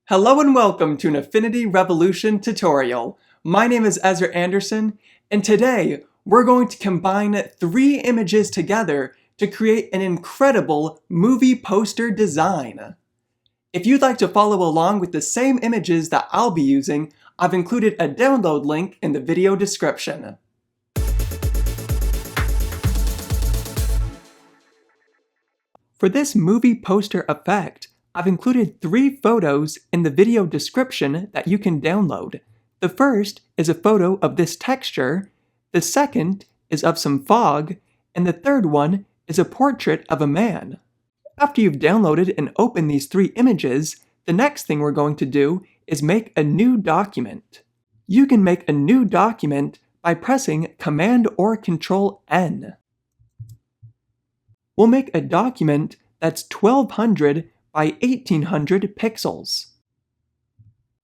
Hello and welcome to an Affinity Revolution tutorial. My name is Ezra Anderson, and today we're going to combine three images together to create an incredible movie poster design. If you'd like to follow along with the same images that I'll be using, I've included a download link in the video description. For this movie poster effect, I've included three photos in the video description that you can download. The first is a photo of this texture, the second is of some fog, and the third one is a portrait of a man. After you've downloaded and opened these three images, the next thing we're going to do is make a new document. You can make a new document by pressing Command or Control N. We'll make a document that's 1200 by 1800 pixels.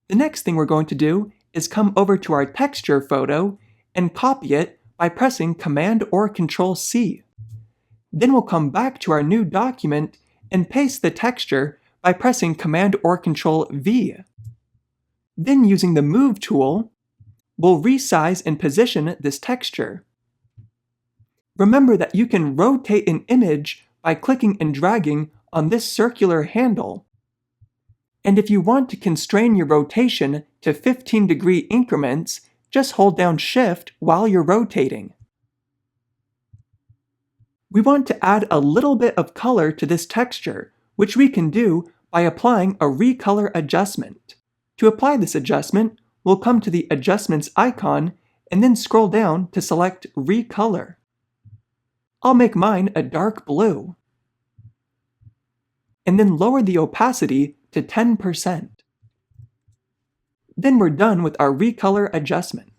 The next thing we're going to do is come over to our texture photo and copy it by pressing Command or Control C. Then we'll come back to our new document and paste the texture by pressing Command or Control V. Then using the Move tool, we'll resize and position this texture. Remember that you can rotate an image by clicking and dragging on this circular handle. And if you want to constrain your rotation to 15-degree increments, just hold down Shift while you're rotating. We want to add a little bit of color to this texture, which we can do by applying a recolor adjustment. To apply this adjustment, we'll come to the Adjustments icon and then scroll down to select Recolor. I'll make mine a dark blue, and then lower the opacity to 10%. Then we're done with our recolor adjustment.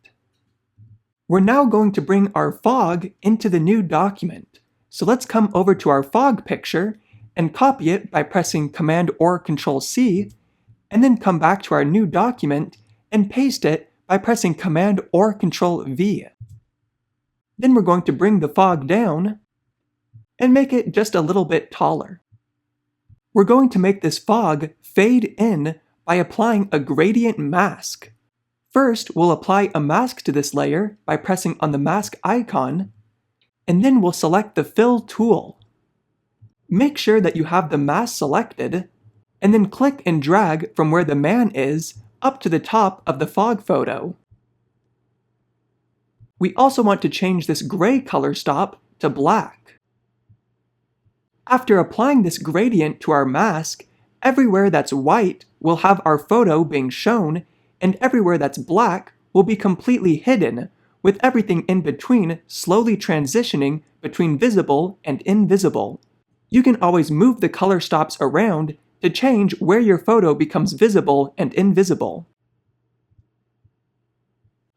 We're now going to bring our fog into the new document. So let's come over to our fog picture and copy it by pressing Command or Control C, and then come back to our new document and paste it by pressing Command or Control V. Then we're going to bring the fog down and make it just a little bit taller. We're going to make this fog fade in by applying a gradient mask. First, we'll apply a mask to this layer by pressing on the mask icon, and then we'll select the Fill tool. Make sure that you have the mask selected, and then click and drag from where the man is up to the top of the fog photo. We also want to change this gray color stop to black. After applying this gradient to our mask, everywhere that's white will have our photo being shown, and everywhere that's black will be completely hidden, with everything in between slowly transitioning between visible and invisible. You can always move the color stops around to change where your photo becomes visible and invisible.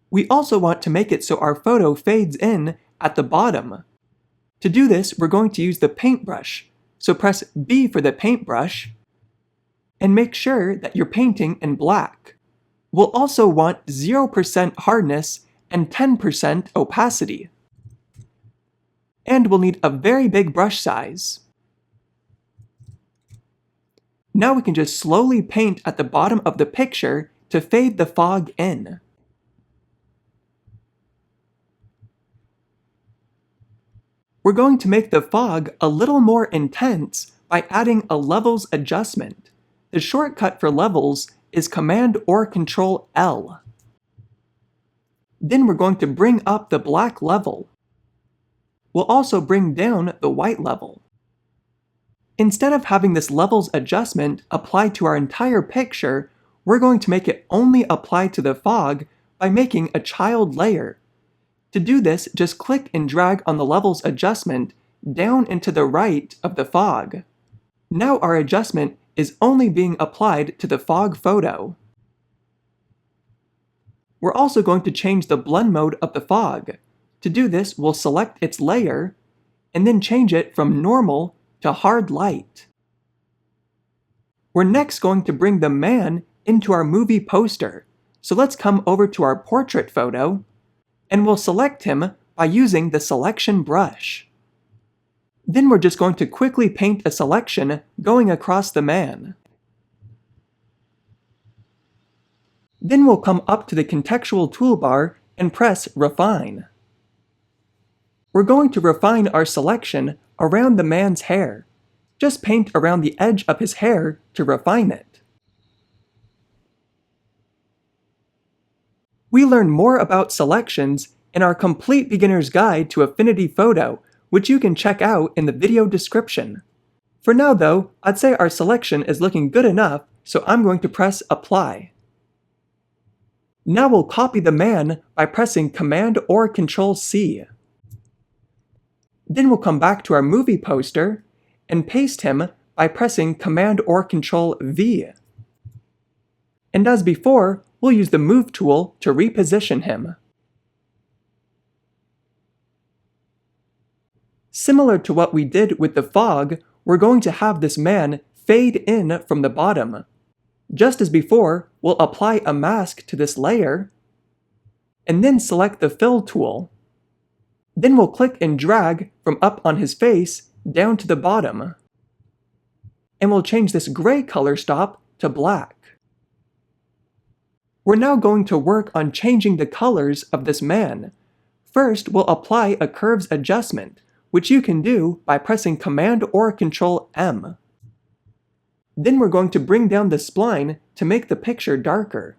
We also want to make it so our photo fades in at the bottom. To do this, we're going to use the paintbrush. So press B for the paintbrush, and make sure that you're painting in black. We'll also want 0% hardness and 10% opacity. And we'll need a very big brush size. Now we can just slowly paint at the bottom of the picture to fade the fog in. We're going to make the fog a little more intense by adding a levels adjustment. The shortcut for levels is Command or Control L. Then we're going to bring up the black level. We'll also bring down the white level. Instead of having this levels adjustment apply to our entire picture, we're going to make it only apply to the fog by making a child layer. To do this, just click and drag on the levels adjustment down and to the right of the fog. Now our adjustment is only being applied to the fog photo. We're also going to change the blend mode of the fog. To do this, we'll select its layer and then change it from normal to hard light. We're next going to bring the man into our movie poster. So let's come over to our portrait photo, and we'll select him by using the selection brush. Then we're just going to quickly paint a selection going across the man. Then we'll come up to the contextual toolbar and press Refine. We're going to refine our selection around the man's hair. Just paint around the edge of his hair to refine it. We learn more about selections in our complete beginner's guide to Affinity Photo, which you can check out in the video description. For now though, I'd say our selection is looking good enough, so I'm going to press Apply. Now we'll copy the man by pressing Command or Control C. Then we'll come back to our movie poster and paste him by pressing Command or Control V. And as before, we'll use the Move tool to reposition him. Similar to what we did with the fog, we're going to have this man fade in from the bottom. Just as before, we'll apply a mask to this layer, and then select the Fill tool. Then we'll click and drag from up on his face down to the bottom. And we'll change this gray color stop to black. We're now going to work on changing the colors of this man. First, we'll apply a curves adjustment, which you can do by pressing Command or Control M. Then we're going to bring down the spline to make the picture darker.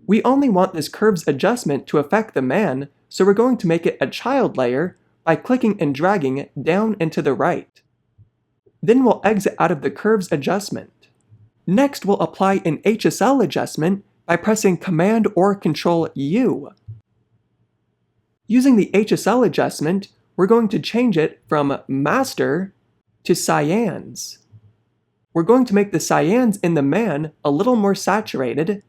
We only want this curves adjustment to affect the man, so we're going to make it a child layer by clicking and dragging down and to the right. Then we'll exit out of the curves adjustment. Next, we'll apply an HSL adjustment by pressing Command or Control U. Using the HSL adjustment, we're going to change it from master to cyans. We're going to make the cyans in the man a little more saturated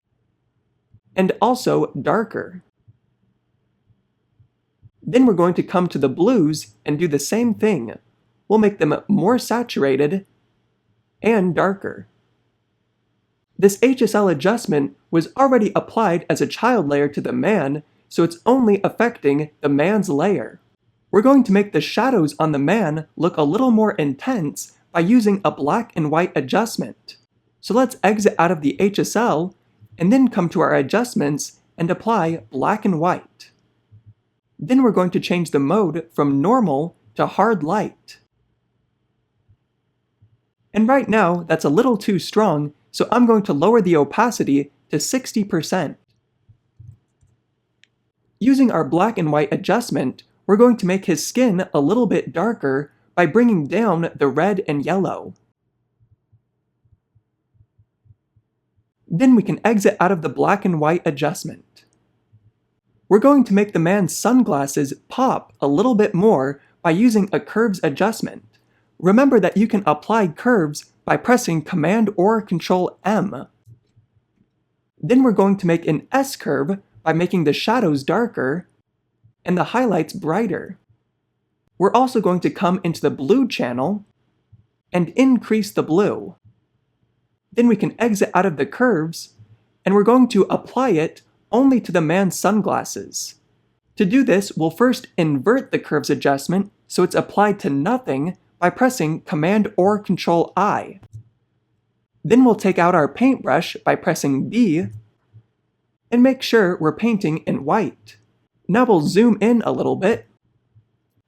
and also darker. Then we're going to come to the blues and do the same thing. We'll make them more saturated and darker. This HSL adjustment was already applied as a child layer to the man, so it's only affecting the man's layer. We're going to make the shadows on the man look a little more intense by using a black and white adjustment. So let's exit out of the HSL and then come to our adjustments and apply black and white. Then we're going to change the mode from normal to hard light. And right now, that's a little too strong, so I'm going to lower the opacity to 60%. Using our black and white adjustment, we're going to make his skin a little bit darker by bringing down the red and yellow. Then we can exit out of the black and white adjustment. We're going to make the man's sunglasses pop a little bit more by using a curves adjustment. Remember that you can apply curves by pressing Command or Control M. Then we're going to make an S curve by making the shadows darker and the highlights brighter. We're also going to come into the blue channel and increase the blue. Then we can exit out of the curves, and we're going to apply it only to the man's sunglasses. To do this, we'll first invert the curves adjustment so it's applied to nothing by pressing Command or Control I. Then we'll take out our paintbrush by pressing B and make sure we're painting in white. Now we'll zoom in a little bit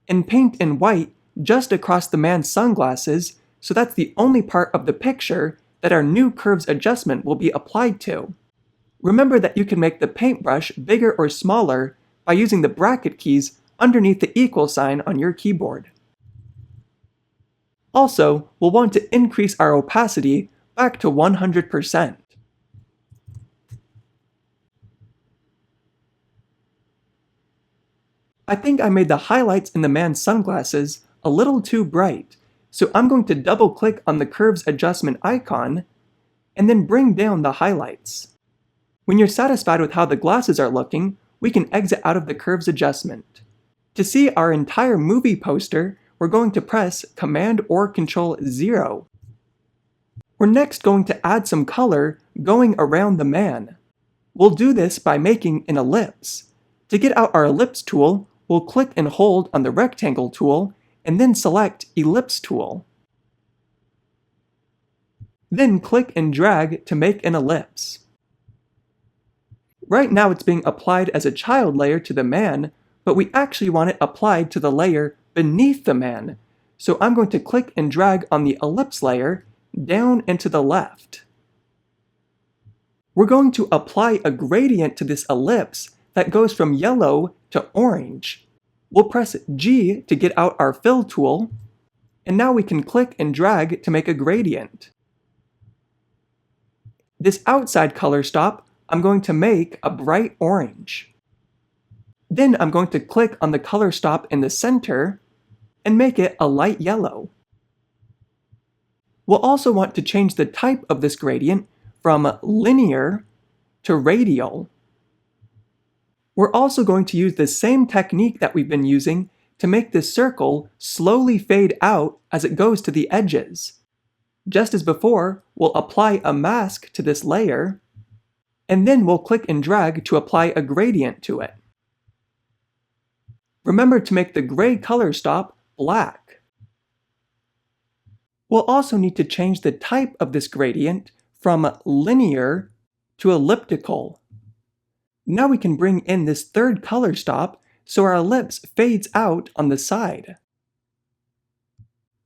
and paint in white just across the man's sunglasses, so that's the only part of the picture that our new curves adjustment will be applied to. Remember that you can make the paintbrush bigger or smaller by using the bracket keys underneath the equal sign on your keyboard. Also, we'll want to increase our opacity back to 100%. I think I made the highlights in the man's sunglasses a little too bright, so I'm going to double click on the curves adjustment icon and then bring down the highlights. When you're satisfied with how the glasses are looking, we can exit out of the curves adjustment. To see our entire movie poster, we're going to press Command or Control 0. We're next going to add some color going around the man. We'll do this by making an ellipse. To get out our ellipse tool, we'll click and hold on the rectangle tool and then select Ellipse tool. Then click and drag to make an ellipse. Right now it's being applied as a child layer to the man, but we actually want it applied to the layer beneath the man. So I'm going to click and drag on the ellipse layer down and to the left. We're going to apply a gradient to this ellipse that goes from yellow to orange. We'll press G to get out our fill tool, and now we can click and drag to make a gradient. This outside color stop, I'm going to make a bright orange. Then I'm going to click on the color stop in the center and make it a light yellow. We'll also want to change the type of this gradient from linear to radial. We're also going to use the same technique that we've been using to make this circle slowly fade out as it goes to the edges. Just as before, we'll apply a mask to this layer, and then we'll click and drag to apply a gradient to it. Remember to make the gray color stop black. We'll also need to change the type of this gradient from linear to elliptical. Now we can bring in this third color stop so our ellipse fades out on the side.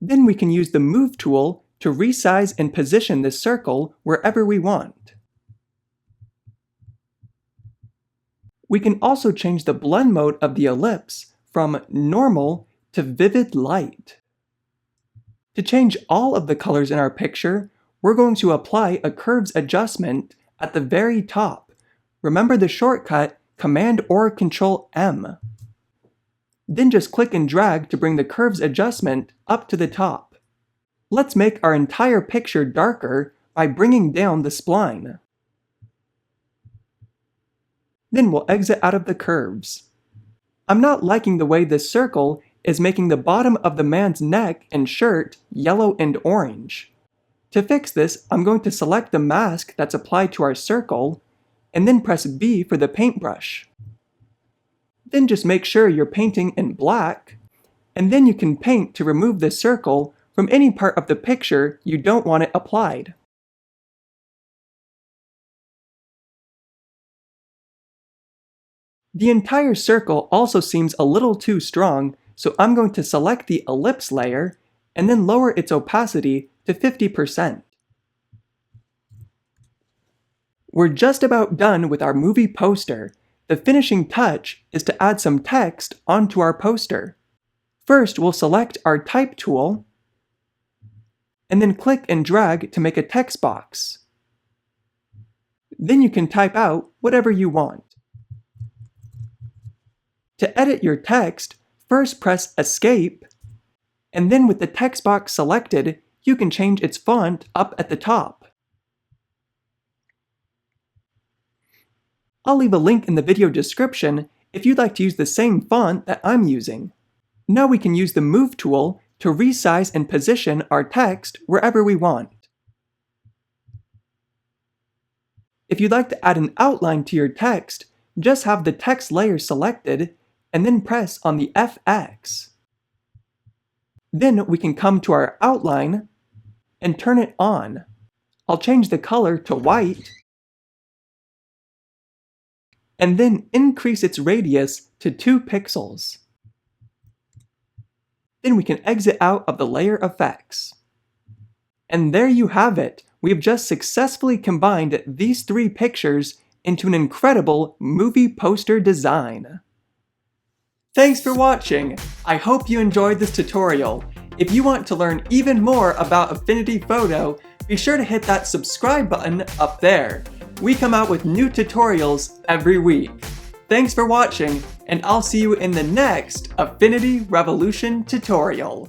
Then we can use the Move tool to resize and position this circle wherever we want. We can also change the blend mode of the ellipse from normal to vivid light. To change all of the colors in our picture, we're going to apply a curves adjustment at the very top. Remember the shortcut Command or Control M. Then just click and drag to bring the curves adjustment up to the top. Let's make our entire picture darker by bringing down the spline. Then we'll exit out of the curves. I'm not liking the way this circle is making the bottom of the man's neck and shirt yellow and orange. To fix this, I'm going to select the mask that's applied to our circle, and then press B for the paintbrush. Then just make sure you're painting in black, and then you can paint to remove this circle from any part of the picture you don't want it applied. The entire circle also seems a little too strong, so I'm going to select the ellipse layer and then lower its opacity to 50%. We're just about done with our movie poster. The finishing touch is to add some text onto our poster. First, we'll select our Type tool, and then click and drag to make a text box. Then you can type out whatever you want. To edit your text, first press Escape, and then with the text box selected, you can change its font up at the top. I'll leave a link in the video description if you'd like to use the same font that I'm using. Now we can use the Move tool to resize and position our text wherever we want. If you'd like to add an outline to your text, just have the text layer selected and then press on the FX. Then we can come to our outline and turn it on. I'll change the color to white and then increase its radius to 2 pixels. Then we can exit out of the layer effects. And there you have it. We have just successfully combined these 3 pictures into an incredible movie poster design. Thanks for watching! I hope you enjoyed this tutorial. If you want to learn even more about Affinity Photo, be sure to hit that subscribe button up there. We come out with new tutorials every week. Thanks for watching, and I'll see you in the next Affinity Revolution tutorial.